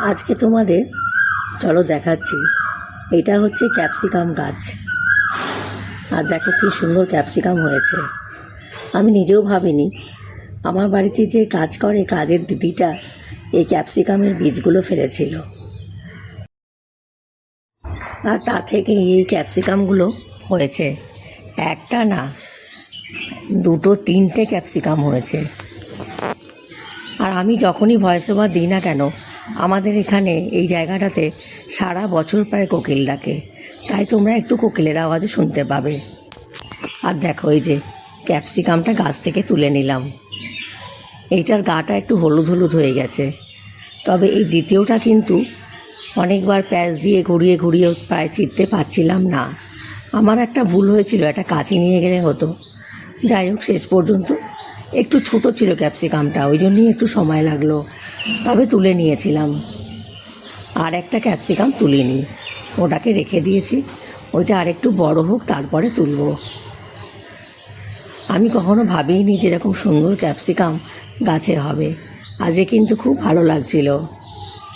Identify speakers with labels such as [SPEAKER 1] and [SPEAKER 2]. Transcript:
[SPEAKER 1] আজকে তোমাদের চলো দেখাচ্ছি। এটা হচ্ছে ক্যাপসিকাম গাছ। আর দেখো কি সুন্দর ক্যাপসিকাম হয়েছে। আমি নিজেও ভাবিনি আমার বাড়িতে যে কাজ করে কাজের দিদিটা এই ক্যাপসিকামের বীজগুলো ফেলেছিল, আর তা থেকে এই ক্যাপসিকামগুলো হয়েছে। একটা না, দুটো তিনটে ক্যাপসিকাম হয়েছে। আর আমি যখনই ভয়েস ওভার দিই না কেন, আমাদের এখানে এই জায়গাটাতে সারা বছর প্রায় কোকিল ডাকে, তাই তোমরা একটু কোকিলের আওয়াজও শুনতে পাবে। আর দেখো এই যে ক্যাপসিকামটা গাছ থেকে তুলে নিলাম। এইটার গাটা একটু হলুদ হলুদ হয়ে গেছে, তবে এই দ্বিতীয়টা কিন্তু অনেকবার প্যাঁচ দিয়ে ঘুরিয়ে ঘুরিয়ে প্রায় চিরতে পারছিলাম না। আমার একটা ভুল হয়েছিল, একটা কাঁচি নিয়ে গেলে হতো। যাই হোক, শেষ পর্যন্ত একটু ছোটো ছিল ক্যাপসিকামটা, ওই জন্যই একটু সময় লাগলো, তবে তুলে নিয়েছিলাম। আর একটা ক্যাপসিকাম তুলিনি, ওটাকে রেখে দিয়েছি, ওইটা আরেকটু বড় হোক তারপরে তুলব। আমি কখনো ভাবিনি যেরকম সুন্দর ক্যাপসিকাম গাছে হবে। আজকে কিন্তু খুব ভালো লাগছিল।